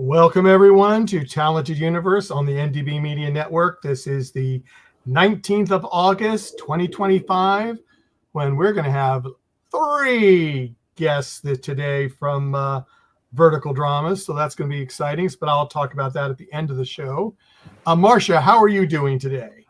Welcome, everyone, to Talented Universe on the NDB Media Network. This is the 19th of August, 2025, when we're going to have three guests today from Vertical Dramas. So that's going to be exciting, but I'll talk about that at the end of the show. Marcia, how are you doing today?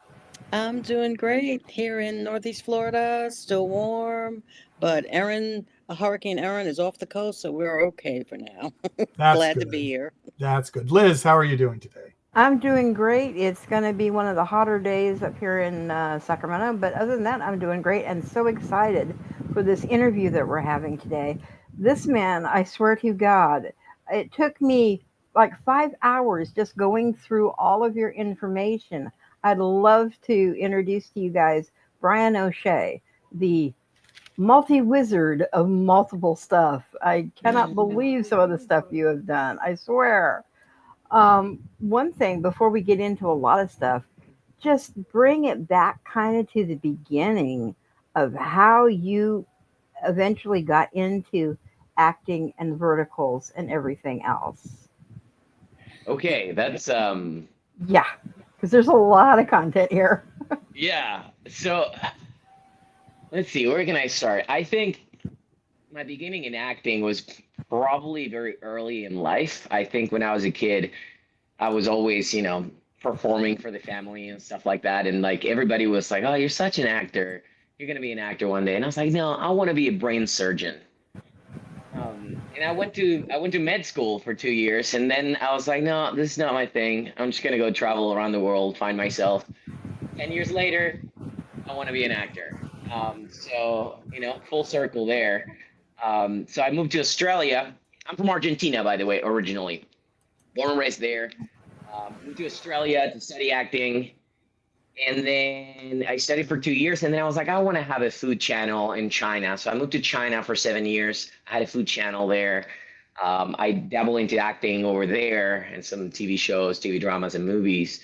I'm doing great here in Northeast Florida, still warm, but Hurricane Erin is off the coast, so we're okay for now. That's Glad to good. be here. That's good. Liz, how are you doing today? I'm doing great. It's going to be one of the hotter days up here in Sacramento, but other than that, I'm doing great and so excited for this interview that we're having today. This man, I swear to God, it took me like 5 hours just going through all of your information. I'd love to introduce to you guys Brian O'Shea, the multi wizard of multiple stuff. I cannot believe some of the stuff you have done. I swear. One thing before we get into a lot of stuff, just bring it back kind of to the beginning of how you eventually got into acting and verticals and everything else. Okay, that's Yeah, because there's a lot of content here. yeah. So let's see, where can I start? I think my beginning in acting was probably very early in life. I think when I was a kid, I was always, performing for the family and stuff like that. And like everybody was like, "Oh, you're such an actor. You're gonna be an actor one day." And I was like, "No, I want to be a brain surgeon." And I went to med school for 2 years, and then I was like, "No, this is not my thing. I'm just gonna go travel around the world, find myself." 10 years later, I want to be an actor. Full circle there. So I moved to Australia. I'm from Argentina, by the way, originally. Born and raised there. Moved to Australia to study acting. And then I studied for 2 years. And then I was like, I want to have a food channel in China. So I moved to China for 7 years. I had a food channel there. I dabbled into acting over there and some TV shows, TV dramas, and movies.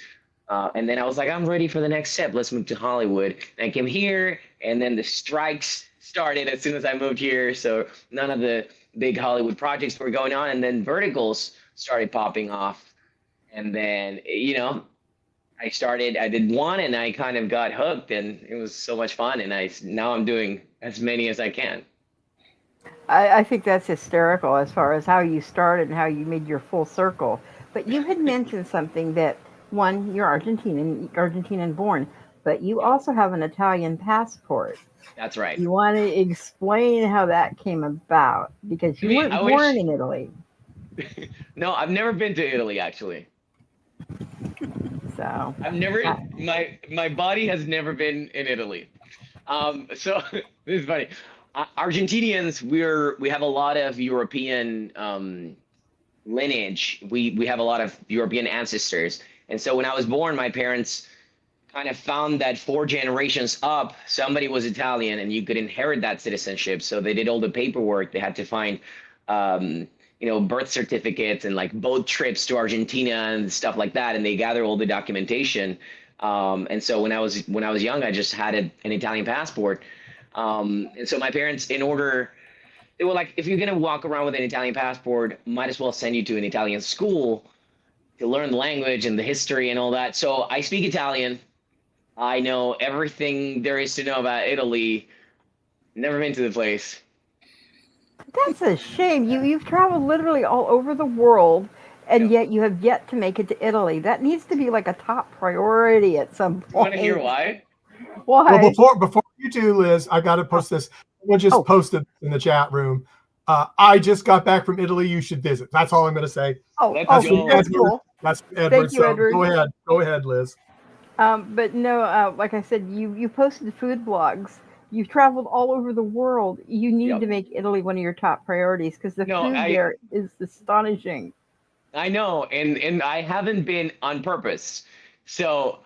And then I was like, I'm ready for the next step. Let's move to Hollywood. And I came here, and then the strikes started as soon as I moved here. So none of the big Hollywood projects were going on. And then verticals started popping off. And then, I did one, and I kind of got hooked, and it was so much fun. And now I'm doing as many as I can. I think that's hysterical as far as how you started and how you made your full circle. But you had mentioned something that one, you're Argentinian born, but you also have an Italian passport. That's right. You want to explain how that came about because you weren't born in Italy. No, I've never been to Italy, actually. So I've never, my body has never been in Italy. So this is funny. Argentinians, we have a lot of European lineage. We have a lot of European ancestors. And so when I was born, my parents kind of found that 4 generations up, somebody was Italian and you could inherit that citizenship. So they did all the paperwork. They had to find, birth certificates and like boat trips to Argentina and stuff like that. And they gather all the documentation. And so when I was young, I just had an Italian passport. And so my parents, they were like, if you're going to walk around with an Italian passport, might as well send you to an Italian school to learn the language and the history and all that. So I speak Italian. I know everything there is to know about Italy. Never been to the place. that's a shame. You've traveled literally all over the world, and Yep. yet you have yet to make it to Italy. That needs to be like a top priority at some point. You want to hear why? Why? Well, before you do, Liz, I got to post this. We'll just post it in the chat room. I just got back from Italy. You should visit. That's all I'm going to say. Let's go. That's cool. That's Edward. Thank you, so Edward. Go ahead, Liz. But no, like I said, you posted food blogs. You've traveled all over the world. You need to make Italy one of your top priorities because the food there is astonishing. I know, and I haven't been on purpose. So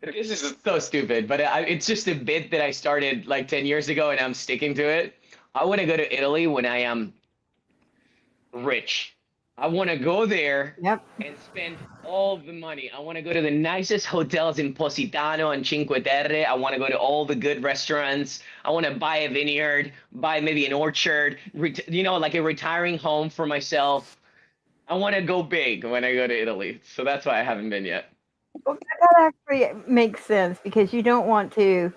this is so stupid, but it's just a bit that I started like 10 years ago, and I'm sticking to it. I want to go to Italy when I am rich. I want to go there and spend all the money. I want to go to the nicest hotels in Positano and Cinque Terre. I want to go to all the good restaurants. I want to buy a vineyard, buy maybe an orchard, like a retiring home for myself. I want to go big when I go to Italy, so that's why I haven't been yet. Well, that actually makes sense because you don't want to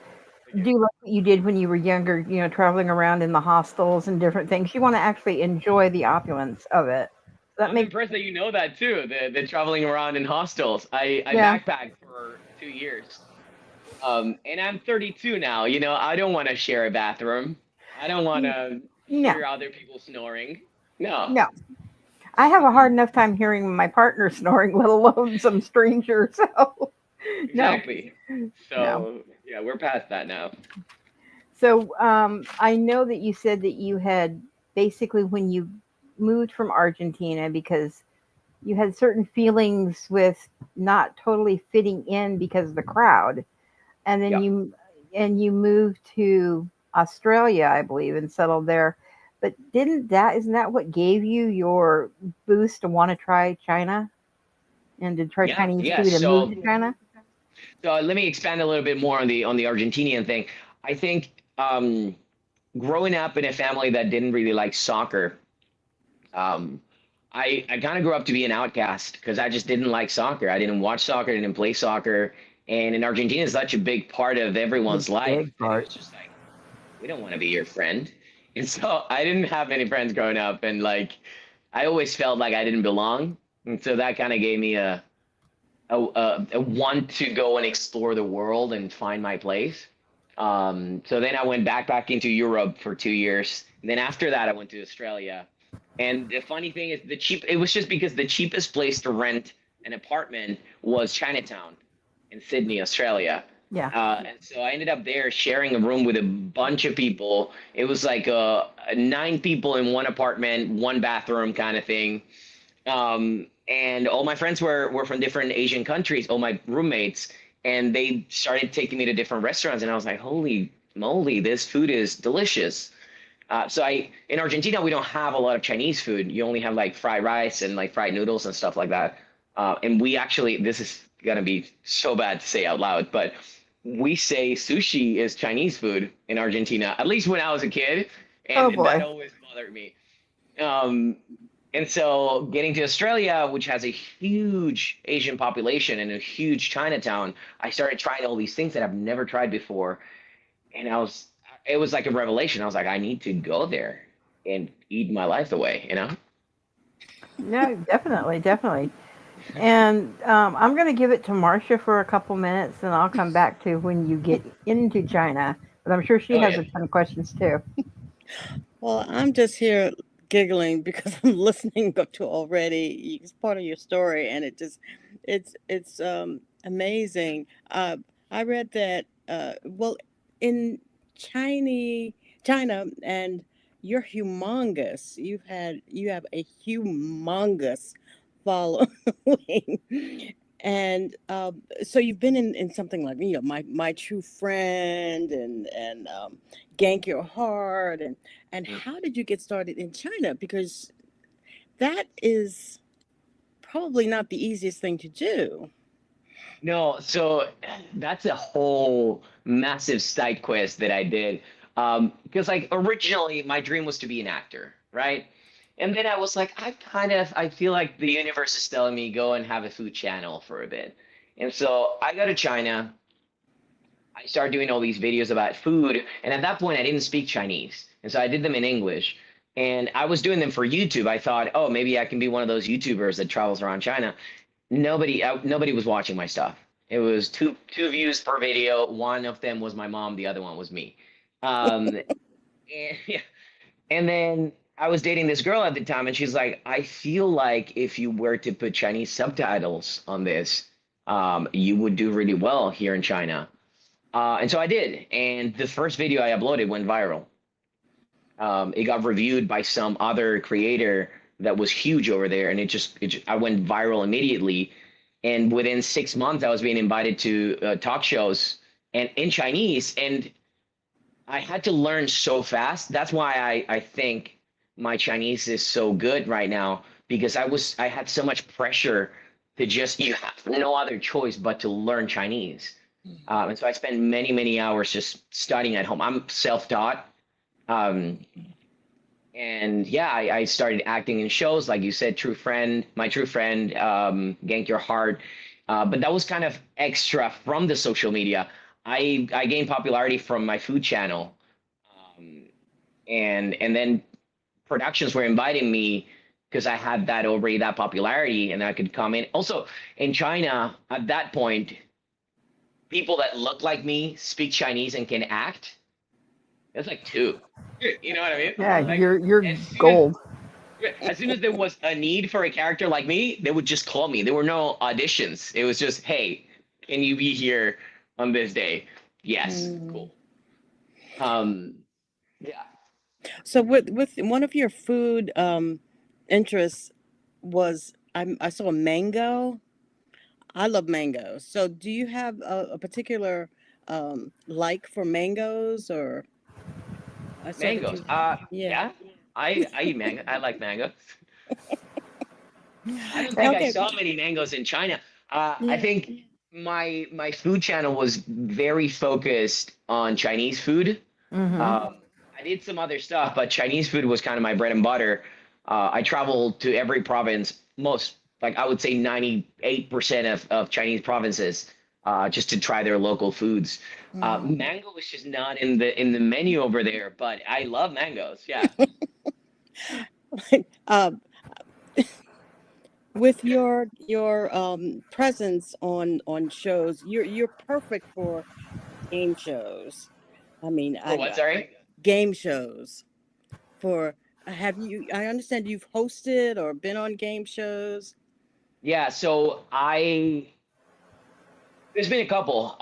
do like what you did when you were younger, traveling around in the hostels and different things. You want to actually enjoy the opulence of it. So that I'm makes impressed that you know that too. The traveling around in hostels. I yeah. backpacked for 2 years. And I'm 32 now. I don't want to share a bathroom. I don't want to No, hear other people snoring. No, no. I have a hard enough time hearing my partner snoring, let alone some stranger. So no, exactly. no. So yeah, we're past that now. So I know that you said that you had basically when you moved from Argentina because you had certain feelings with not totally fitting in because of the crowd, and then Yeah. you moved to Australia, I believe, and settled there. But isn't that what gave you your boost to want to try China and to try Yeah, Chinese yeah. food and move to China? So let me expand a little bit more on the Argentinian thing. I think growing up in a family that didn't really like soccer, um, I kind of grew up to be an outcast because I just didn't like soccer. I didn't watch soccer, I didn't play soccer, and in Argentina, it's such a big part of The everyone's life big that it part. was just like we don't want to be your friend. And so I didn't have any friends growing up, and like I always felt like I didn't belong, and so that kind of gave me a want to go and explore the world and find my place. So then I went back into Europe for 2 years. And then after that, I went to Australia. And the funny thing is, it was just because the cheapest place to rent an apartment was Chinatown in Sydney, Australia. Yeah. And so I ended up there sharing a room with a bunch of people. It was like 9 people in one apartment, one bathroom kind of thing. And all my friends were from different Asian countries, all my roommates, and they started taking me to different restaurants, and I was like, holy moly, this food is delicious. In Argentina, we don't have a lot of Chinese food. You only have like fried rice and like fried noodles and stuff like that. And we actually, this is gonna be so bad to say out loud, but we say sushi is Chinese food in Argentina, at least when I was a kid, Oh and that boy. always bothered me. Um, and so getting to Australia, which has a huge Asian population and a huge Chinatown, I started trying all these things that I've never tried before. And it was like a revelation. I was like, I need to go there and eat my life away. No, definitely, definitely. And I'm going to give it to Marcia for a couple minutes, and I'll come back to when you get into China. But I'm sure she Oh, has yeah. a ton of questions too. Well, I'm just here giggling because I'm listening up to already. It's part of your story, and it's amazing. I read that well in Chinese China, and you're humongous. You have a humongous following, and so you've been in something like my true friend and Gank Your Heart and Mm. how did you get started in China? Because that is probably not the easiest thing to do. No, so that's a whole massive side quest that I did. Because like originally my dream was to be an actor, right? And then I was like, I feel like the universe is telling me go and have a food channel for a bit. And so I go to China. I started doing all these videos about food, and at that point I didn't speak Chinese. And so I did them in English. And I was doing them for YouTube. I thought, oh, maybe I can be one of those YouTubers that travels around China. Nobody was watching my stuff. It was two views per video. One of them was my mom. The other one was me. And, yeah. And then I was dating this girl at the time, and she's like, I feel like if you were to put Chinese subtitles on this, you would do really well here in China. And so I did. And the first video I uploaded went viral. It got reviewed by some other creator that was huge over there, and I went viral immediately. And within 6 months, I was being invited to talk shows and in Chinese, and I had to learn so fast. That's why I think my Chinese is so good right now because I had so much pressure to just you have no other choice but to learn Chinese. And so I spent many hours just studying at home. I'm self-taught. Um, and yeah, I started acting in shows like you said, True Friend, My True Friend, Gank Your Heart. But that was kind of extra from the social media. I gained popularity from my food channel, um, and then productions were inviting me because I had that already that popularity, and I could come in. Also, in China at that point, people that look like me, speak Chinese, and can act. That's like two. You know what I mean? Yeah, Like you're as soon as gold. as soon as there was a need for a character like me, they would just call me. There were no auditions. It was just, hey, can you be here on this day? Yes, Mm. cool. Yeah. So with one of your food interests was I saw mango. I love mangoes. So do you have a particular like for mangoes, or I saw that Mangoes. you yeah. Yeah. I eat mango. I like mangoes. I don't think I Okay. saw many mangoes in China. I Yeah. think my food channel was very focused on Chinese food. Mm-hmm. I did some other stuff, but Chinese food was kind of my bread and butter. I traveled to every province, most like I would say 98% of Chinese provinces, just to try their local foods. Mm. Mango is just not in the menu over there, but I love mangoes. Yeah. um, with your presence on shows, you're perfect for game shows. I mean, For what? Sorry. game shows. For have you? I understand you've hosted or been on game shows. Yeah. So I there's been a couple.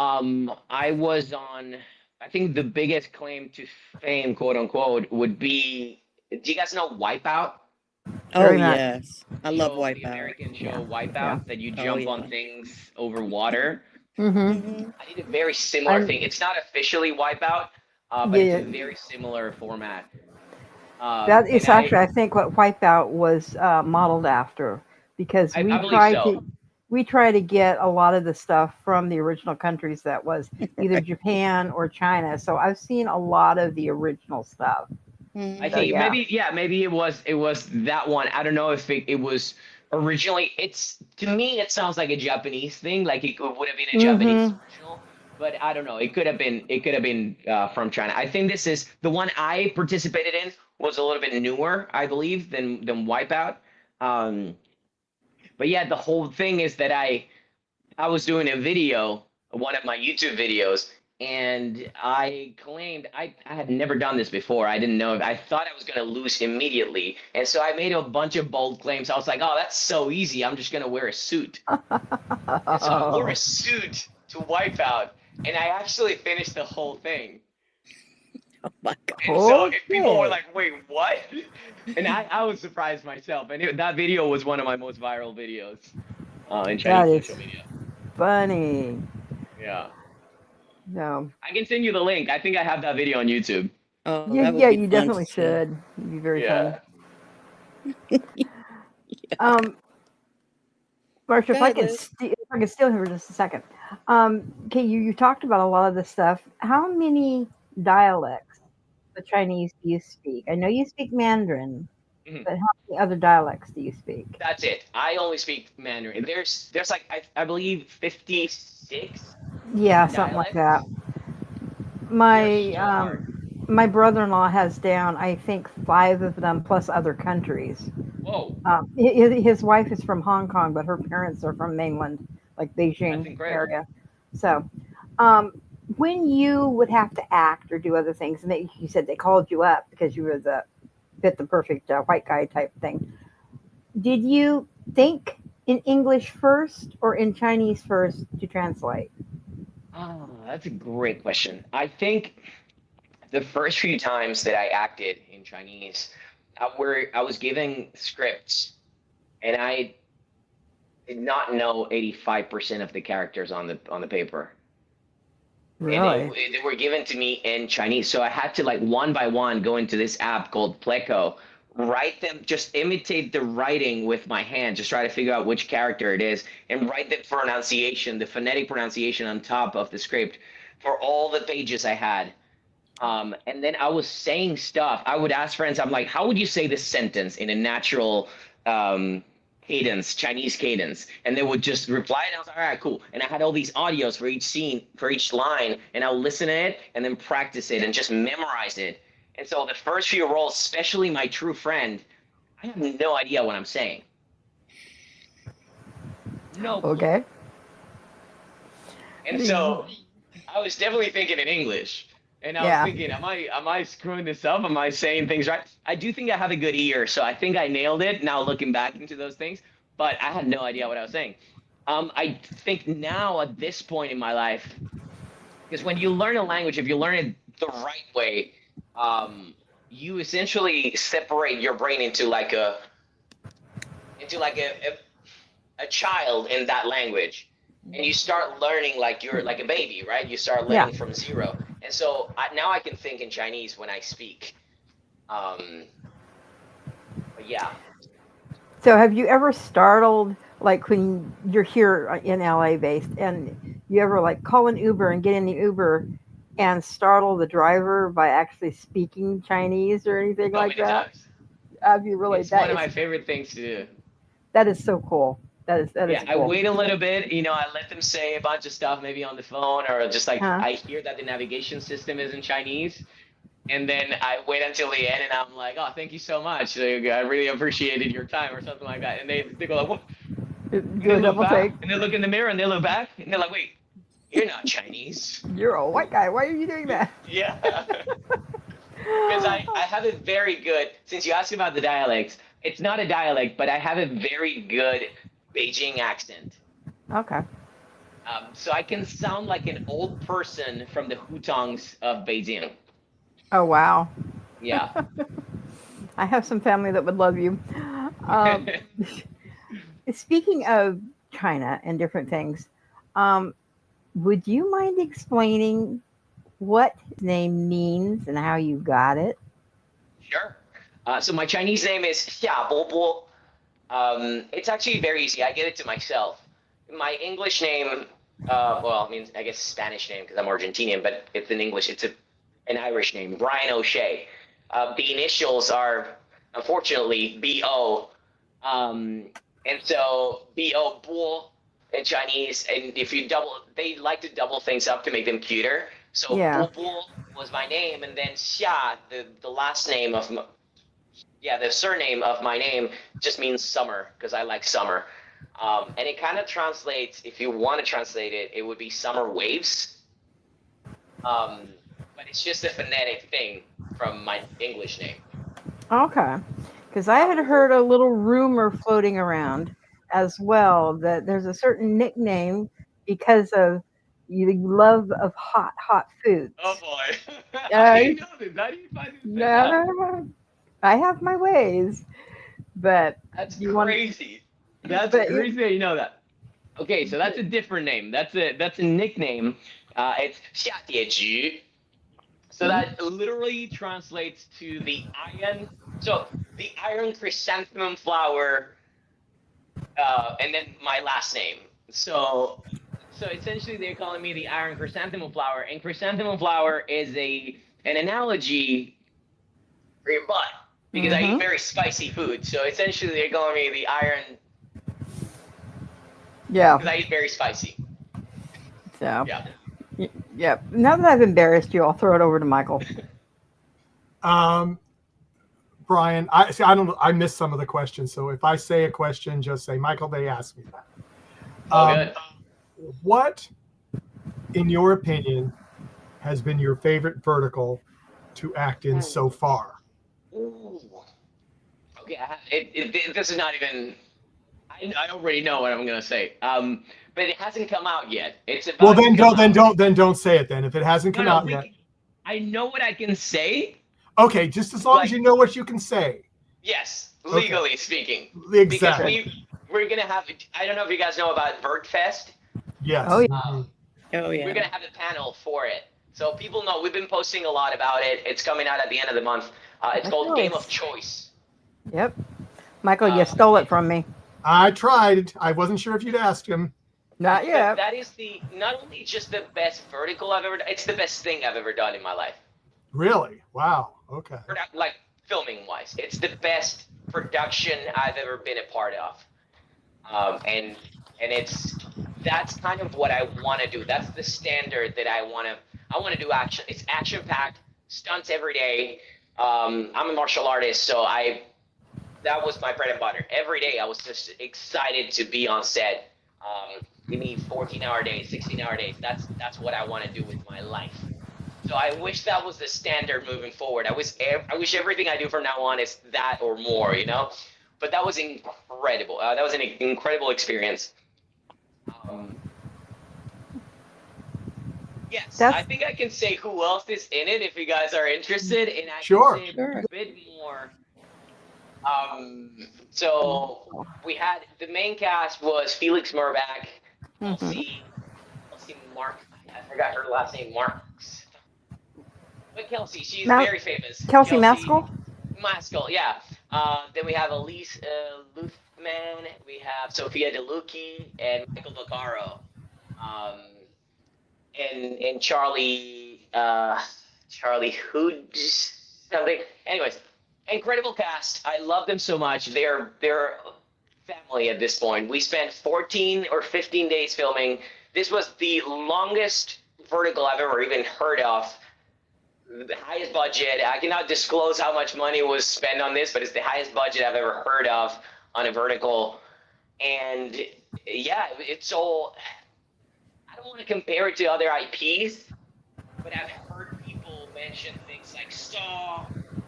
I was on. I think the biggest claim to fame, quote unquote, would be. Do you guys know Wipeout? Oh Very much. yes, I love The Wipeout. American Yeah. show Yeah. Wipeout that you Oh jump on yeah. things over water. Mm-hmm. Hmm. I did a very similar I'm thing. It's not officially Wipeout, but it's a yeah. very similar format. That And is actually, I think, what Wipeout was modeled after, because I believe so. we try to get a lot of the stuff from the original countries that was either Japan or China. So I've seen a lot of the original stuff. I Hmm. So think yeah. maybe yeah, maybe it was that one. I don't know if it was originally. It's to me it sounds like a Japanese thing, like would have been a Japanese Mm-hmm. original, but I don't know. It could have been from China. I think this is the one I participated in was a little bit newer, I believe, than Wipeout. Um, but yeah, the whole thing is that I was doing a video, one of my YouTube videos, and I claimed I had never done this before. I didn't know. I thought I was going to lose immediately. And so I made a bunch of bold claims. I was like, oh, that's so easy. I'm just going to wear a suit. And so I wore a Oh, suit to Wipeout, and I actually finished the whole thing. Oh my God. And so if people were okay. like, wait, what? And I was surprised myself. And that video was one of my most viral videos in That Chinese is social media. funny. Yeah. No. I can send you the link. I think I have that video on YouTube. Oh, Yeah, that would yeah, be you fun to definitely see. should. It'd be very Yeah. fun. Um, Marsha, Go ahead, Liz. if I could steal here for just a second. Okay, you talked about a lot of this stuff. How many dialects of Chinese do you speak? I know you speak Mandarin, Mhm. but how many other dialects do you speak? That's it. I only speak Mandarin. There's like I believe 56 Yeah, something like that. dialects. They're My so hard. my brother-in-law has down, I think, 5 of them plus other countries. Whoa, His wife is from Hong Kong, but her parents are from mainland, like that's Beijing incredible. area. So, um, when you would have to act or do other things, and you said they called you up because you were the fit the perfect white guy type thing, did you think in English first or in Chinese first to translate? Oh, that's a great question. I think the first few times that I acted in Chinese, I was given scripts, and I did not know 85% of the characters on the paper. And Really? they were given to me in Chinese. So I had to like one by one go into this app called Pleco, write them, just imitate the writing with my hand, just try to figure out which character it is, and write the pronunciation, the phonetic pronunciation on top of the script for all the pages I had. And then I was saying stuff. I would ask friends, I'm like, how would you say this sentence in a natural cadence, Chinese cadence? And they would just reply, and I was like, all right, cool. And I had all these audios for each scene, for each line, and I would listen to it and then practice it and just memorize it. And so the first few roles, especially my true friend, I have no idea what I'm saying. No. Okay. And so I was definitely thinking in English. And I was thinking, am I screwing this up? Am I saying things right? I do think I have a good ear, so I think I nailed it now looking back into those things, but I had no idea what I was saying. I think now at this point in my life, because when you learn a language, if you learn it the right way, you essentially separate your brain into like a child in that language. And you start learning like you're like a baby, right? You start learning from zero. And so now I can think in Chinese when I speak. But yeah. So have you ever startled, like when you're here in LA based, and you ever like call an Uber and get in the Uber and startle the driver by actually speaking Chinese or anything like that? Times. Have you really? It's one of my favorite things to do. That is so cool. That is cool. I wait a little bit, I let them say a bunch of stuff maybe on the phone, or just like I hear that the navigation system is in Chinese, and then I wait until the end and I'm like, oh, thank you so much, like, I really appreciated your time, or something like that. And they go like, what? And they look back, and they look in the mirror and they look back and they're like, wait, you're not Chinese, you're a white guy, why are you doing that? Yeah. Because I have a very good, since you asked about the dialects, it's not a dialect, but I have a very good Beijing accent. Okay. So I can sound like an old person from the Hutongs of Beijing. Oh, wow. Yeah. I have some family that would love you. Speaking of China and different things, would you mind explaining what his name means and how you got it? Sure. So my Chinese name is Xia Bo. It's actually very easy. I get it to myself. My English name, well, it means, I guess, Spanish name because I'm Argentinian, but it's in English. It's an Irish name, Brian O'Shea. The initials are, unfortunately, B.O. And so B.O. Bo in Chinese. And if you they like to double things up to make them cuter. So Bo was my name, and then Xia, the last name of the surname of my name just means summer because I like summer. And it kind of translates, if you want to translate it, it would be summer waves. But it's just a phonetic thing from my English name. Okay. Because I had heard a little rumor floating around as well that there's a certain nickname because of your love of hot foods. Oh boy. How do you know this? How do you find this? No. I have my ways, but that's crazy. That's crazy that you know that. Okay, so that's a different name. That's a nickname. It's Xia Die Ju. So that literally translates to the iron. So the iron chrysanthemum flower, and then my last name. So essentially they're calling me the iron chrysanthemum flower, and chrysanthemum flower is an analogy for your butt. Because I eat very spicy food, so essentially they're calling me the iron. Yeah. Because I eat very spicy. So. Yeah. Now that I've embarrassed you, I'll throw it over to Michael. Brian, I missed some of the questions, so if I say a question, just say, Michael, they asked me that. What, in your opinion, has been your favorite vertical to act in so far? Ooh. Okay, this is not even. I already know what I'm gonna say. But it hasn't come out yet. It's about. Well, then don't say it. Then if it hasn't come out yet, I know what I can say. Okay, just as long as you know what you can say. Yes, legally speaking. Exactly. Because we're gonna have. I don't know if you guys know about VertFest. Yes. Oh yeah. We're gonna have a panel for it, so people know. We've been posting a lot about it. It's coming out at the end of the month. It's called Game of Choice. Yep. Michael, you stole it from me. I tried. I wasn't sure if you'd asked him. Not yet. But that is not only just the best vertical I've ever done, it's the best thing I've ever done in my life. Really? Wow. Okay. Like filming wise, it's the best production I've ever been a part of. And that's kind of what I want to do. That's the standard that I want to do. Action. It's action packed, stunts every day. I'm a martial artist, so that was my bread and butter. Every day I was just excited to be on set. Give me 14-hour days, 16-hour days. That's what I want to do with my life. So I wish that was the standard moving forward. I wish everything I do from now on is that or more, you know? But that was incredible. That was an incredible experience. Yes, I think I can say who else is in it if you guys are interested, and I can say a bit more. So we had the main cast was Felix Murbach, Kelsey Mark. I forgot her last name, Marks. But Kelsey, she's very famous. Kelsey Maskell? Maskell, yeah. Then we have Elise Luthman, we have Sophia DeLucchi, and Michael Vaccaro. And Charlie Hood something. Anyways, incredible cast. I love them so much. They're family at this point. We spent 14 or 15 days filming. This was the longest vertical I've ever even heard of. The highest budget. I cannot disclose how much money was spent on this, but it's the highest budget I've ever heard of on a vertical. And yeah, it's all, I don't want to compare it to other IPs, but I've heard people mention things like Saw,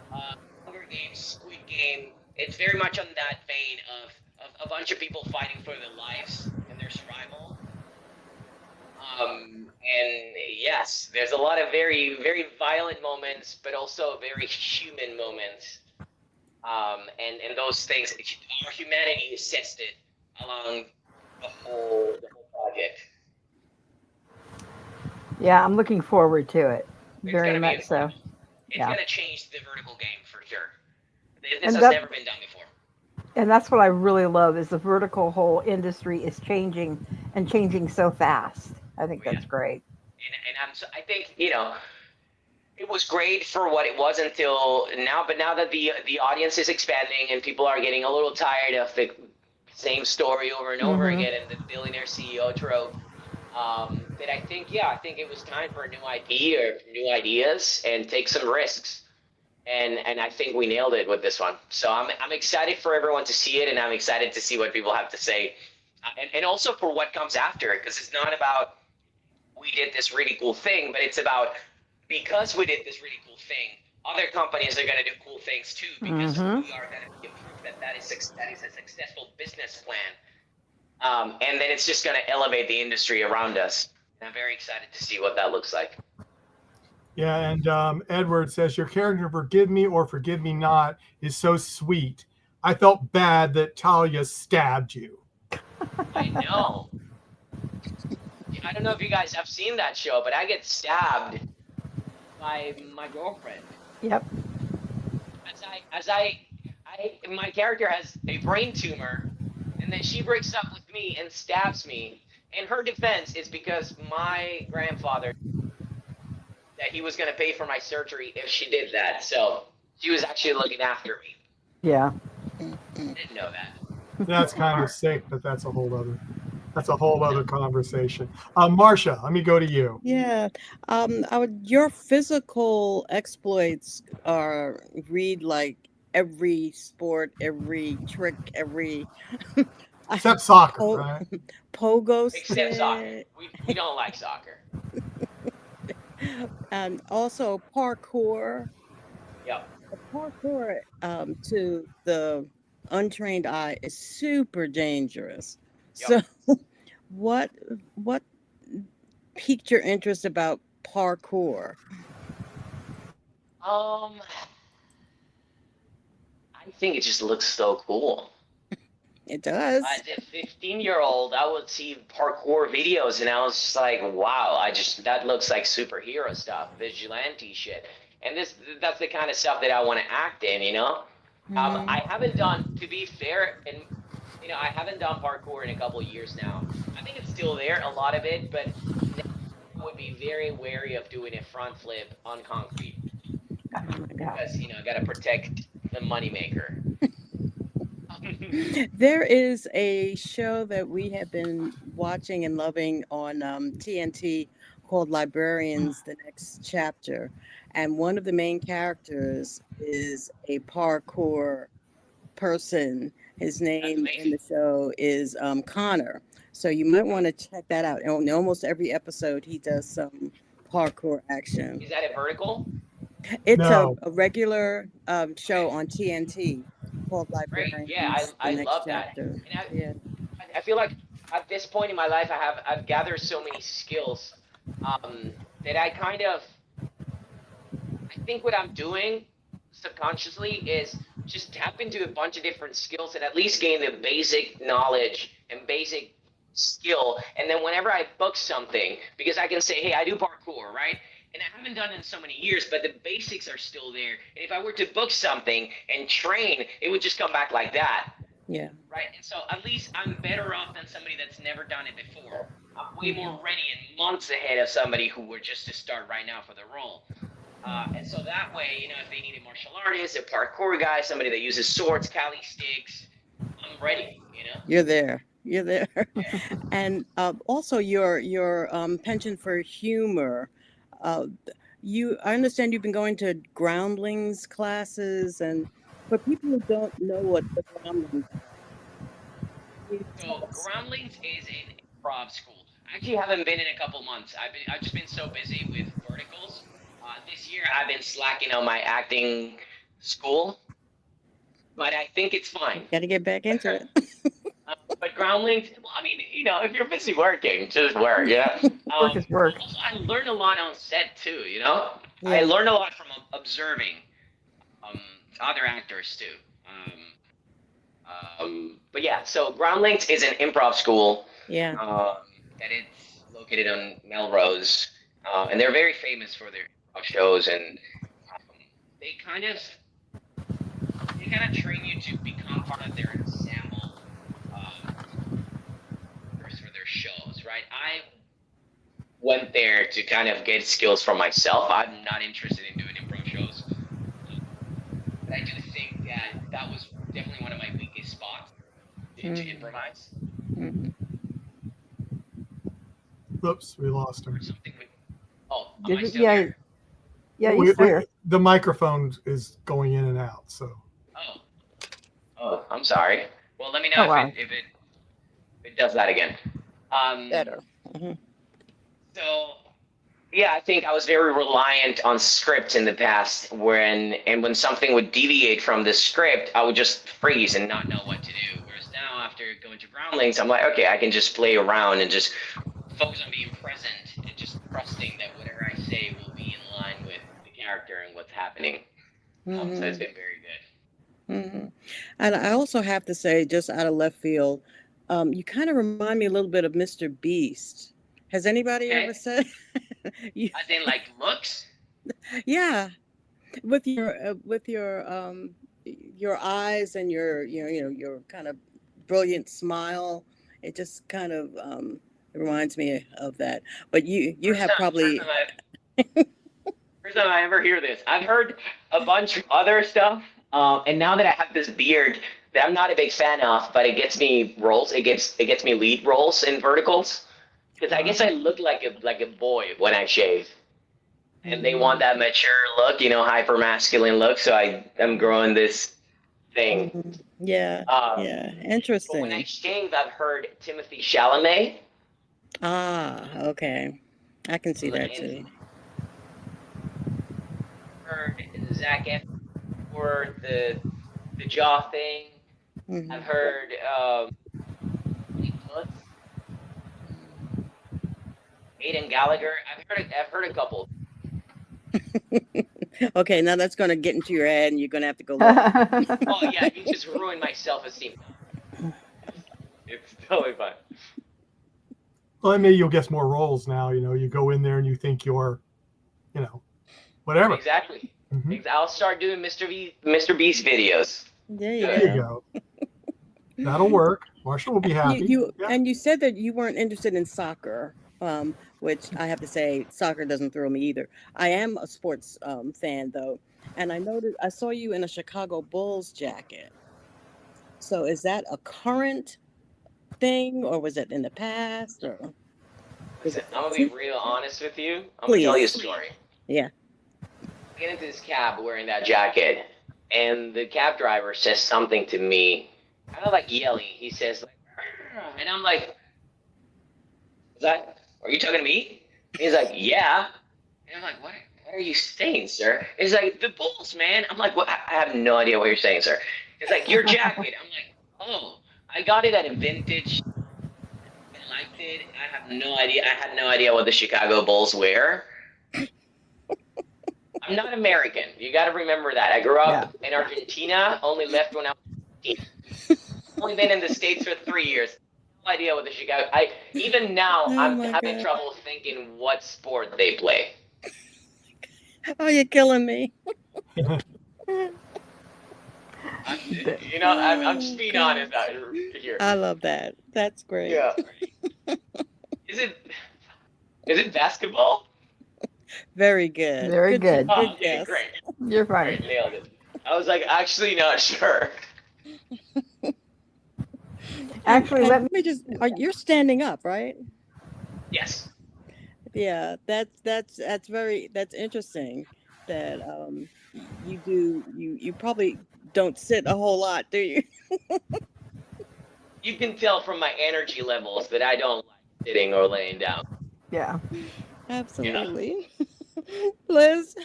Hunger Games, Squid Game. It's very much on that vein of a bunch of people fighting for their lives and their survival. And yes, there's a lot of very, very violent moments, but also very human moments. And those things, our humanity is tested along the whole project. Yeah, I'm looking forward to it. Very much so. It's going to change the vertical game for sure. This has never been done before. And that's what I really love is the vertical whole industry is changing and changing so fast. I think that's great. And I think, you know, it was great for what it was until now, but now that the audience is expanding and people are getting a little tired of the same story over and over again and the billionaire CEO trope, that I think it was time for a new IP or new ideas and take some risks. And I think we nailed it with this one. So I'm excited for everyone to see it, and I'm excited to see what people have to say. And also for what comes after it, because it's not about we did this really cool thing, but it's about because we did this really cool thing, other companies are going to do cool things too, because we are going to be proof that is a successful business plan. And then it's just going to elevate the industry around us. And I'm very excited to see what that looks like. Yeah, and Edward says, your character, Forgive Me or Forgive Me Not, is so sweet. I felt bad that Talia stabbed you. I know. I don't know if you guys have seen that show, but I get stabbed by my girlfriend. Yep. My character has a brain tumor, and then she breaks up with me and stabs me. And her defense is because my grandfather, that he was going to pay for my surgery if she did that. So she was actually looking after me. Yeah. Didn't know that. That's kind of sick, but that's a whole other conversation. Marcia, let me go to you. Yeah. Your physical exploits read like every sport, every trick, every except soccer, right? Pogo stick. Except soccer. We don't like soccer. And also parkour. Yep. Parkour to the untrained eye is super dangerous. Yep. So what piqued your interest about parkour? I think it just looks so cool. It does. As a 15-year-old, I would see parkour videos, and I was just like, wow, that looks like superhero stuff, vigilante shit. And that's the kind of stuff that I want to act in, you know? I haven't done, to be fair, and you know, I haven't done parkour in a couple of years now. I think it's still there, a lot of it, but I would be very wary of doing a front flip on concrete. my God. because I got to protect the moneymaker. There is a show that we have been watching and loving on TNT called Librarians: The Next Chapter, and one of the main characters is a parkour person. His name in the show is Connor. So you might want to check that out. On almost every episode, he does some parkour action. Is that a vertical? It's No. a regular show on TNT called Great. Librarians: Yeah, The I Next love that. Chapter. And Yeah. I feel like at this point in my life, I've gathered so many skills that I think what I'm doing subconsciously is just tap into a bunch of different skills and at least gain the basic knowledge and basic skill. And then whenever I book something, because I can say, hey, I do parkour, right? And I haven't done it in so many years, but the basics are still there. And if I were to book something and train, it would just come back like that. Yeah. Right. And so at least I'm better off than somebody that's never done it before. I'm way more ready and months ahead of somebody who were just to start right now for the role. And so that way, if they need a martial artist, a parkour guy, somebody that uses swords, Kali sticks, I'm ready, You're there. You're there. Yeah. And also your penchant for humor. I understand you've been going to groundlings classes, and for people who don't know what the groundlings are, So groundlings is an improv school. I actually haven't been in a couple months. I've just been so busy with verticals. This year I've been slacking on my acting school, but I think it's fine. got to get back into it. But groundlings, well, I mean, if you're busy working, just work, yeah. Work is work. Also, I learned a lot on set too, Yeah. I learned a lot from observing other actors too. But yeah, so Groundlings is an improv school. Yeah. And it's located on Melrose, and they're very famous for their improv shows, and they kind of train you to become part of their ensemble for their shows, right? I went there to kind of get skills for myself. I'm not interested in doing improv shows, but I do think that was definitely one of my weakest spots to improvise. Mm-hmm. Oops, we lost her. Am I still here? Yeah, you're there. The microphone is going in and out, so. Oh, I'm sorry. Well, let me know if it does that again. Better. Mm-hmm. So, yeah, I think I was very reliant on script in the past when something would deviate from the script, I would just freeze and not know what to do. Whereas now, after going to Groundlings, I'm like, okay, I can just play around and just focus on being present and just trusting that whatever I say will be in line with the character and what's happening. Mm-hmm. So it's been very good. Mm-hmm. And I also have to say, just out of left field, you kind of remind me a little bit of Mr. Beast. Has anybody ever said? As in, like, looks? Yeah, with your eyes and your kind of brilliant smile, it just kind of reminds me of that. But you have probably. First time I ever hear this. I've heard a bunch of other stuff, and now that I have this beard that I'm not a big fan of, but it gets me roles. It gets me lead roles in verticals. Because I guess I look like a boy when I shave, and they want that mature look, hyper masculine look. So I'm growing this thing. Mm-hmm. Yeah, interesting. But when I shave, I've heard Timothy Chalamet. Ah, okay, I can see that too. Heard Zac Efron for the jaw thing. Mm-hmm. I've heard Aiden Gallagher. I've heard a couple. Okay, now that's going to get into your head, and you're going to have to go look. Oh yeah, you just ruined my self-esteem. It's totally fine. Well, maybe you'll get more roles now. You go in there and you think you're, whatever. Exactly. Mm-hmm. I'll start doing Mr. Beast videos. There you go. That'll work. Marshall will be happy. And you said that you weren't interested in soccer, which I have to say, soccer doesn't thrill me either. I am a sports fan, though. And I saw you in a Chicago Bulls jacket. So is that a current thing, or was it in the past, or was Listen, it I'm gonna be recent? real honest with you. I'm gonna tell you a Please. story. Yeah. I get into this cab wearing that jacket, and the cab driver says something to me, kind of like yelling. He says, like, and I'm like, "Is that? Are you talking to me?" And he's like, "Yeah." And I'm like, What are you saying, sir?" He's like, "The Bulls, man." I'm like, "What? I have no idea what you're saying, sir." It's like your jacket. I'm like, "Oh, I got it at a vintage. I liked it. I have no idea. I had no idea what the Chicago Bulls wear." I'm not American. You got to remember that. I grew Yeah. up in Argentina, only left when I was 15. Only been in the States for 3 years. No idea what the Chicago. Even now Oh I'm my having God. trouble thinking what sport they play. Oh, you're killing me. I'm just Oh being God. honest out here. I love that. That's great. Yeah. Is it is it basketball? Very good. Very Good good. Oh, good okay, guess. great. You're fine. Great, nailed it. I was like actually not sure. Actually, And let me. let me just you're standing up, right? Yes. Yeah, that's interesting that you do you probably don't sit a whole lot, do you? You can tell from my energy levels that I don't like sitting or laying down. Yeah. Yeah. Absolutely. Liz?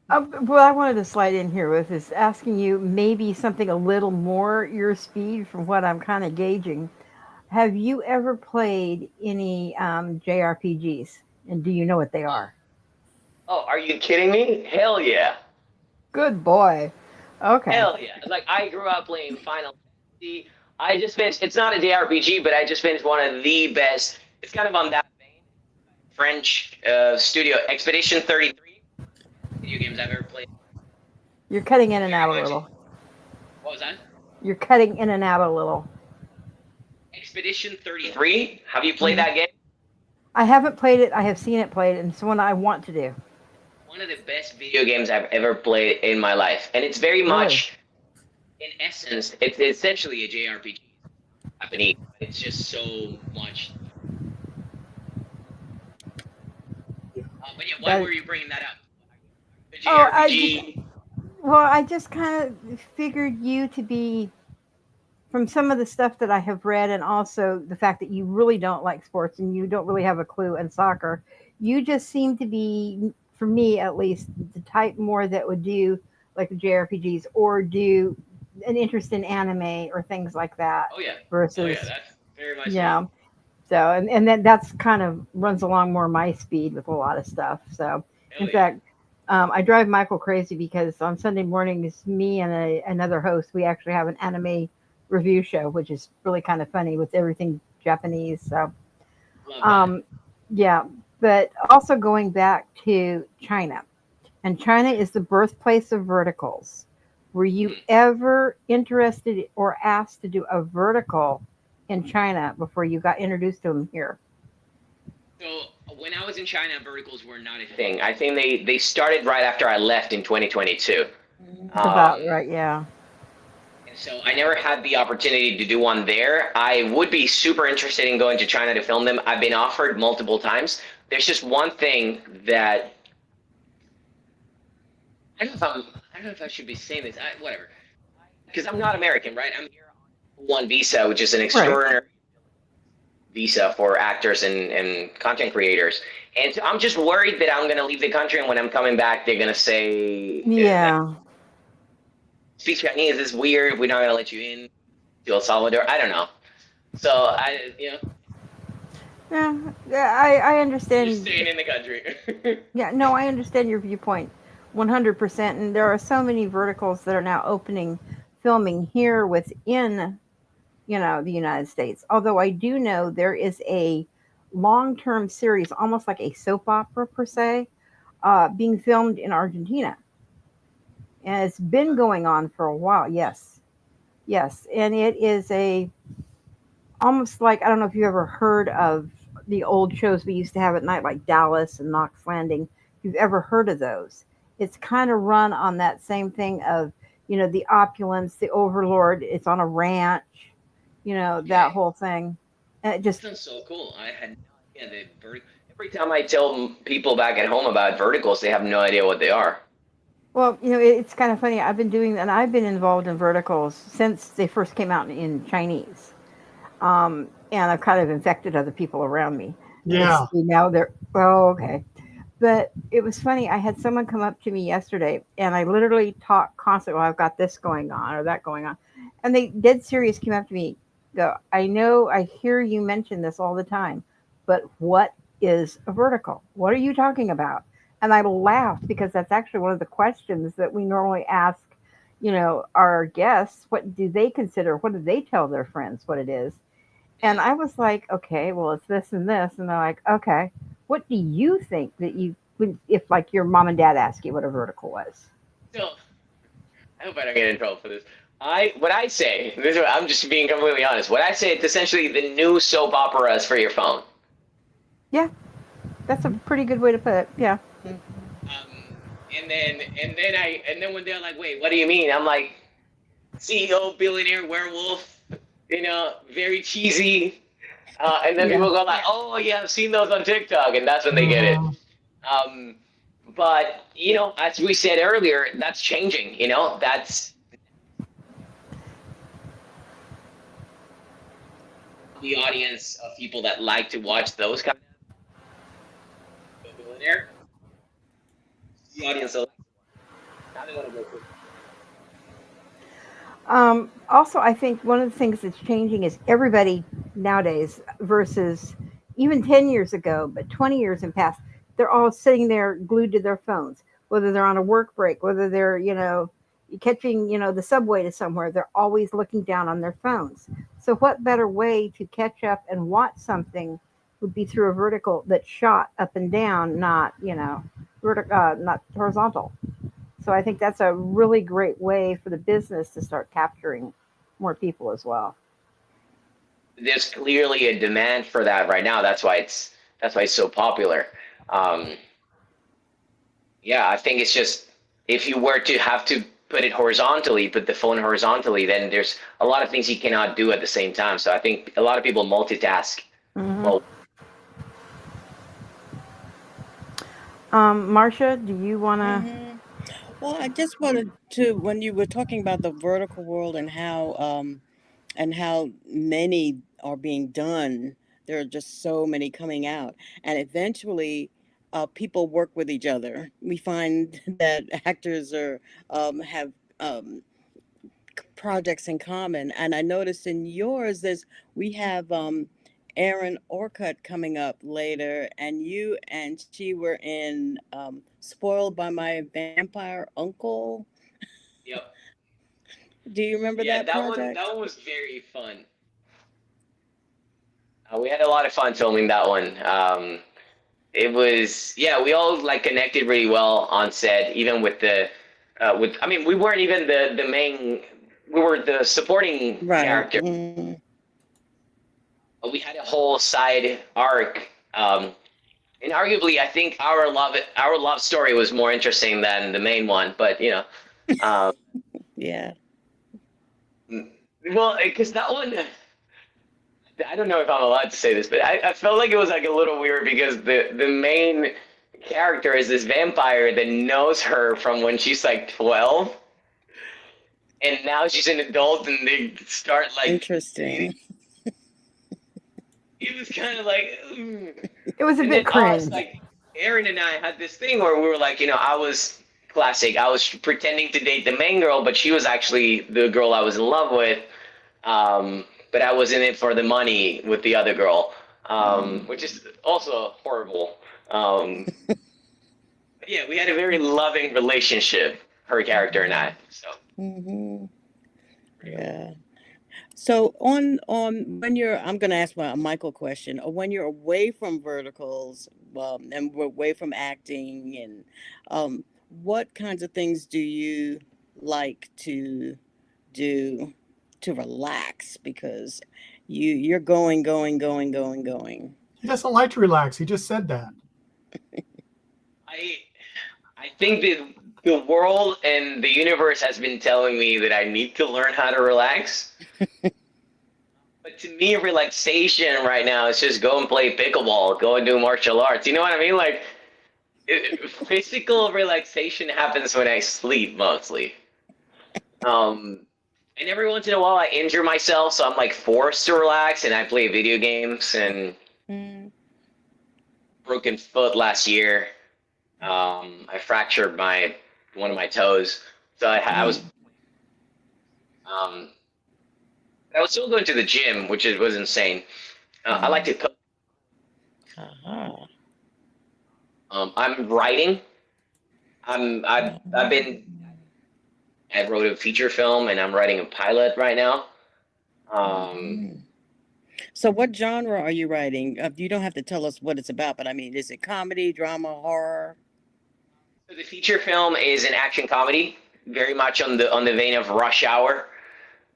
What I wanted to slide in here with is asking you maybe something a little more your speed from what I'm kind of gauging. Have you ever played any JRPGs? And do you know what they Oh, are? oh, are you kidding me? Hell yeah. Good boy. Okay. Hell yeah. Like I grew up playing Final Fantasy. I just finished it's not a JRPG, but I just finished one of the best. It's kind of on that vein. French studio Expedition 33 video games I've ever played. You're cutting in and out Very a much. little. What was that? You're cutting in and out a little. Expedition 33. Have you played Mhm. that game? I haven't played it. I have seen it played, and it's one I want to do. One of the best video games I've ever played in my life. And it's very Really? much in essence, it's essentially a JRPG. Japanese, but it's just so much. But yeah, why That. were you bringing that up? The Oh, I just. JRPG. Well, I just kind of figured you to be from some of the stuff that I have read, and also the fact that you really don't like sports and you don't really have a clue in soccer, you just seem to be, for me at least, the type more that would do like the JRPGs or do an interest in anime or things like that Oh yeah, oh yeah, versus, that's very much me. yeah. So, and then that's kind of runs along more my speed with a lot of stuff. So, in Hell yeah. fact, I drive Michael crazy because on Sunday mornings, me and another host, we actually have an anime review show, which is really kind of funny with everything Japanese. So, Love that. um, yeah, but also going back to China, and China is the birthplace of verticals. Were you Hmm. ever interested or asked to do a vertical in China before you got introduced to them here? So when I was in China, verticals were not a thing. I think they started right after I left in 2022. It's Mhm. about Um, right, yeah. and so I never had the opportunity to do one there. I would be super interested in going to China to film them. I've been offered multiple times. There's just one thing that I don't know if I should be saying this. Whatever, because I'm not American, right? I'm here on one visa, which is an Right. extraordinary visa for actors and content creators. And so I'm just worried that I'm going to leave the country, and when I'm coming back, they're going to say, like, Yeah. speak Chinese is weird. We're not going to let you in to El Salvador. I don't know. So Yeah. Yeah, I just understand. staying in the country. Yeah, no, I understand your viewpoint 100%. And there are so many verticals that are now opening filming here within, the United States. Although I do know there is a long term series, almost like a soap opera per se, being filmed in Argentina. And it's been going on for a while. Yes. Yes. And it is a almost like, I don't know if you ever heard of the old shows we used to have at night, like Dallas and Knox Landing. If you've ever heard of those, it's kind of run on that same thing of, the opulence, the overlord. It's on a ranch, that Okay. whole thing. And it That just, sounds so cool. I had no idea that every time I tell people back at home about verticals, they have no idea what they are. well, it's kind of funny. I've been doing, and I've been involved in verticals since they first came out in Chinese. And I've kind of infected other people around me. And they Yeah. see now they're, oh, okay. But it was funny. I had someone come up to me yesterday, and I literally talk constantly. Well, I've got this going on or that going on, and they dead serious came up to me, go, I know, I hear you mention this all the time, but what is a vertical? What are you talking about? And I laughed because that's actually one of the questions that we normally ask, our guests. What do they consider? What do they tell their friends what it is? And I was like, okay, well, it's this and this. And they're like, okay, what do you think that you would, if like your mom and dad ask you what a vertical was? So I hope I don't get in trouble for this. What I say, I'm just being completely honest. What I say, it's essentially the new soap operas for your phone. Yeah, that's a pretty good way to put it. Yeah. And then when they're like, wait, what do you mean? I'm like, CEO, billionaire, werewolf, very cheesy. And then Yeah. people go like, oh yeah, I've seen those on TikTok, and that's when they get it. Mhm. But as we said earlier, that's changing. That's the audience of people that like to watch those kind of billionaire. The audience of now they want to go quick. Also, I think one of the things that's changing is everybody nowadays versus even 10 years ago, but 20 years in past, they're all sitting there glued to their phones, whether they're on a work break, whether they're, catching, the subway to somewhere, they're always looking down on their phones. So, what better way to catch up and watch something would be through a vertical that's shot up and down, not, not horizontal. So I think that's a really great way for the business to start capturing more people as well. There's clearly a demand for that right now. That's why it's so popular. Um, yeah, I think it's just if you were to have to put the phone horizontally, then there's a lot of things you cannot do at the same time. So I think a lot of people multitask. Mm-hmm. Well, Marcia, do you want to? Hmm. Well, I just wanted to, when you were talking about the vertical world and how many are being done, there are just so many coming out, and eventually, people work with each other. We find that actors have projects in common, and I noticed in yours we have Aaron Orcutt coming up later, and you and she were in Spoiled by My Vampire Uncle. yep. Do you remember Yeah, that that one project? that one was very fun. We had a lot of fun filming that one. It was yeah, we all like connected really well on set, even with I mean, we weren't even the main, we were the supporting Right. character. We had a whole side arc. And arguably, I think our love story was more interesting than the main one. But um, Yeah. well, because that one, I don't know if I'm allowed to say this, but I felt like it was like a little weird because the main character is this vampire that knows her from when she's like 12, and now she's an adult, and they start like Interesting. it was kind of like. It was a And bit then us, cringe. like Aaron and I had this thing where we were like, I was classic. I was pretending to date the main girl, but she was actually the girl I was in love with. But I was in it for the money with the other girl, which is also horrible. Yeah, we had a very loving relationship, her character and I. So Hmm. Yeah. So on when you're, I'm going to ask a Michael question. When you're away from verticals, and we're away from acting, and what kinds of things do you like to do to relax? Because you're going, going, going, going, going. He doesn't like to relax. He just said that. I I think that the world and the universe has been telling me that I need to learn how to relax. But to me, relaxation right now is just go and play pickleball, go and do martial arts. You know what I mean? Like, physical relaxation happens when I sleep mostly. And every once in a while I injure myself, so I'm like forced to relax, and I play video games and broken foot last year. I fractured one of my toes, so I was still going to the gym, which was insane. I like to cook. I'm writing. I wrote a feature film, and I'm writing a pilot right now. So what genre are you writing? You don't have to tell us what it's about, but I mean, is it comedy, drama, horror? So the feature film is an action comedy, very much on the vein of Rush Hour.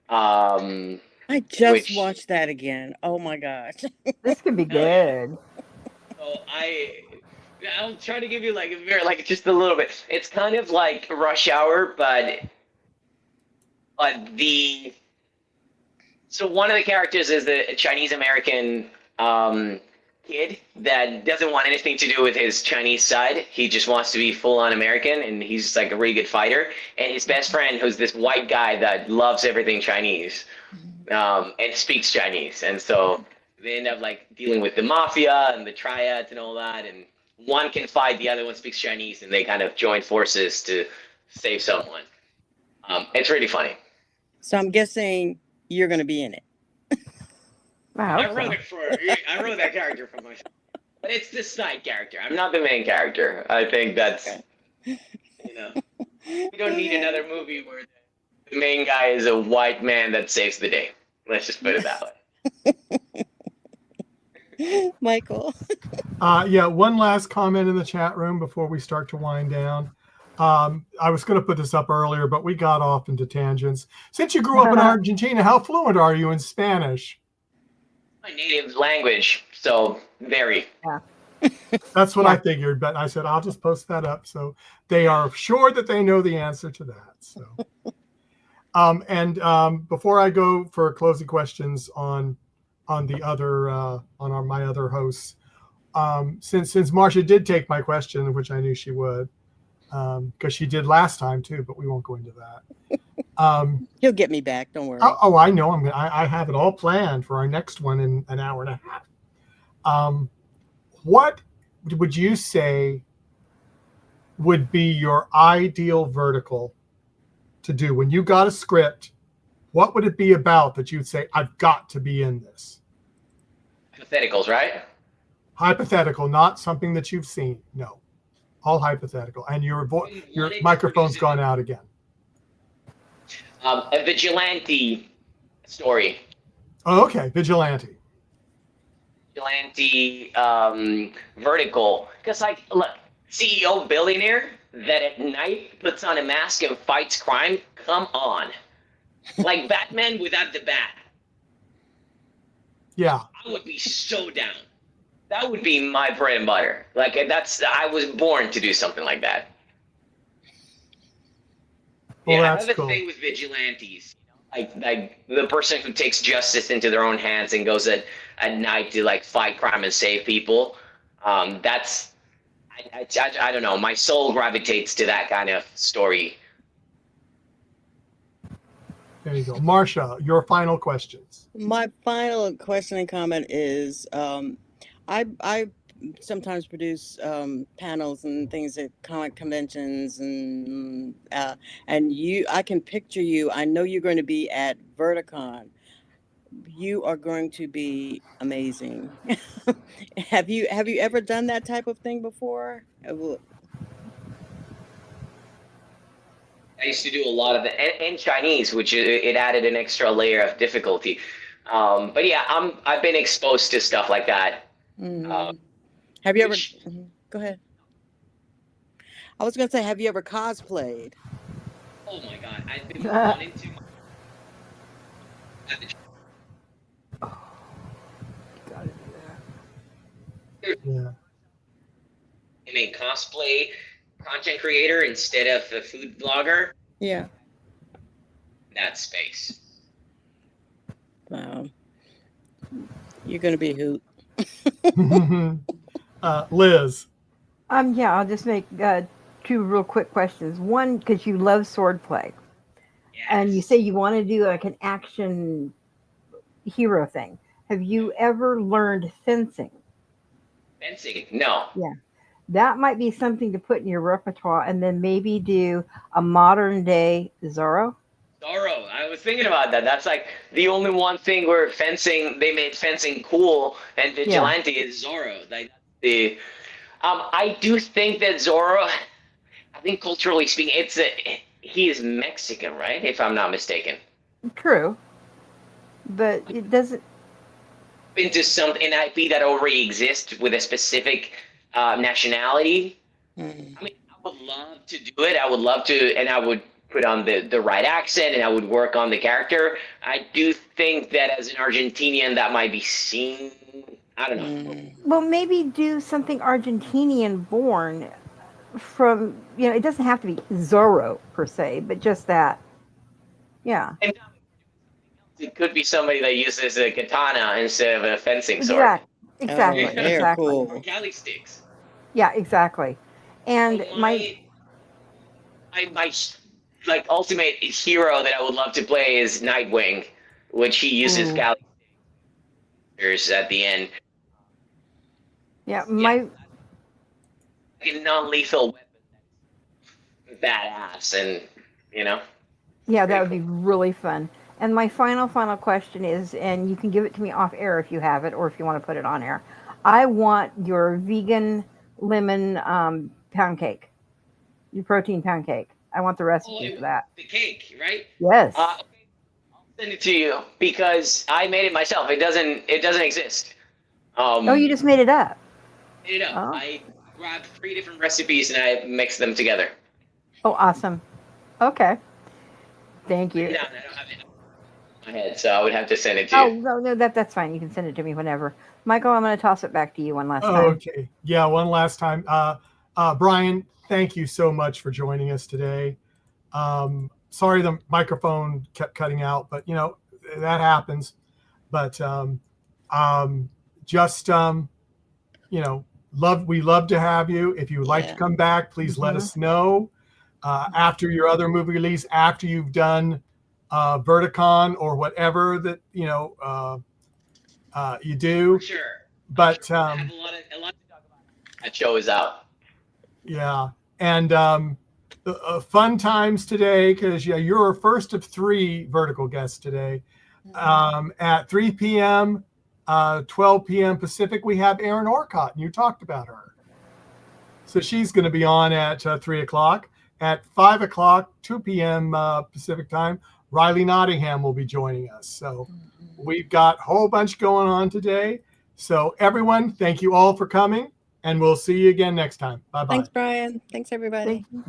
I just watched that again. Oh my gosh. This could be good. So I'll try to give you just a little bit. It's kind of like Rush Hour, but so one of the characters is the Chinese American kid that doesn't want anything to do with his Chinese side. He just wants to be full-on American, and he's like a really good fighter. And his best friend, who's this white guy that loves everything Chinese, and speaks Chinese. And so they end up like dealing with the mafia and the triads and all that. And one can fight, the other one speaks Chinese, and they kind of join forces to save someone. It's really funny. So I'm guessing you're going to be in it. I wrote that character for myself, but it's the side character. I'm not the main character. I think that's we don't need another movie where the main guy is a white man that saves the day. Let's just put it that way. Michael. Yeah, one last comment in the chat room before we start to wind down. I was going to put this up earlier, but we got off into tangents. Since you grew up in Argentina, how fluent are you in Spanish? My native language, so very. Yeah. That's what I figured, but I said I'll just post that up so they are sure that they know the answer to that. So, before I go for closing questions on the other my other hosts, since Marcia did take my question, which I knew she would, because she did last time too, but we won't go into that. He'll get me back. Don't worry. Oh, I know. I have it all planned for our next one in an hour and a half. What would you say would be your ideal vertical to do when you got a script? What would it be about that you'd say, I've got to be in this? Hypotheticals, right? Hypothetical, not something that you've seen. No, all hypothetical. And your microphone's gone out again. A vigilante story. Oh, okay. Vigilante vertical. Because, look, CEO billionaire that at night puts on a mask and fights crime. Come on. Like Batman without the bat. Yeah. I would be so down. That would be my bread and butter. I was born to do something like that. Well, I that's have a cool. thing with vigilantes. Like the person who takes justice into their own hands and goes at night to fight crime and save people. I don't know. My soul gravitates to that kind of story. There you go. Marcia, your final questions. My final question and comment is, I sometimes produce panels and things at comic conventions, and I can picture you. I know you're going to be at Verticon. You are going to be amazing. Have you ever done that type of thing before? I used to do a lot of it in Chinese, which it added an extra layer of difficulty. But yeah, I've been exposed to stuff like that. Mm-hmm. Have you ever? Go ahead. I was going to say, have you ever cosplayed? Oh my God, I've been wanting to. Gotta do that. Yeah. I mean, cosplay content creator instead of a food blogger. Yeah. That space. Wow. You're gonna be a hoot. Liz. Yeah, I'll just make two real quick questions. One, because you love swordplay, and you Yes. say you want to do like an action hero thing. Have you ever learned fencing? Fencing? No. Yeah, that might be something to put in your repertoire, and then maybe do a modern day Zorro. Zorro. I was thinking about that. That's like the only one thing where they made fencing cool and vigilante is Zorro. Like the I do think that Zorro, I think culturally speaking, he is Mexican, right? If I'm not mistaken. True, but it doesn't. Into an IP that already exists with a specific nationality. Mm. I mean, I would love to do it. I would love to, and I would put on the right accent, and I would work on the character. I do think that as an Argentinian, that might be seen. I don't know. Mm. Well, maybe do something Argentinian born from, it doesn't have to be Zorro per se, but just that. Yeah. And it could be somebody that uses a katana instead of a fencing sword. Exactly. Oh, they're Exactly. cool. Or Cali sticks. Yeah, exactly. And So my like ultimate hero that I would love to play is Nightwing, which he uses Ooh. Cali stickers at the end. yeah, Like a non-lethal weapon, badass, and yeah, that pretty would be really fun. And my final question is, and you can give it to me off air if you have it, or if you want to put it on air. I want your vegan lemon pound cake, your protein pound cake. I want the recipe for that. The cake, right? Yes. Okay, I'll send it to you because I made it myself. It doesn't exist. Oh, you just made it up. You know, Oh. I grabbed 3 different recipes and I mixed them together. Oh, awesome. Okay. Thank you. Yeah, I don't have it in my head, so I would have to send it to Oh, you. no, that's fine. You can send it to me whenever. Michael, I'm going to toss it back to you one last Oh, time. okay. Yeah, one last time. Brian, thank you so much for joining us today. Sorry the microphone kept cutting out, but that happens. But we love to have you. If you would like to Yeah. come back, please let us know. After your other movie release, after you've done Verticon or whatever that you do. For sure. But I have a lot to talk about. That show is out. Yeah, and fun times today because you're our first of 3 vertical guests today. At 3 p.m., 12 p.m. Pacific, we have Erin Orcott, and you talked about her. So she's going to be on at 3 o'clock. At 5 o'clock, 2 p.m. Pacific time, Riley Nottingham will be joining us. So we've got a whole bunch going on today. So everyone, thank you all for coming, and we'll see you again next time. Bye-bye. Thanks, Brian. Thanks, everybody. Thank you.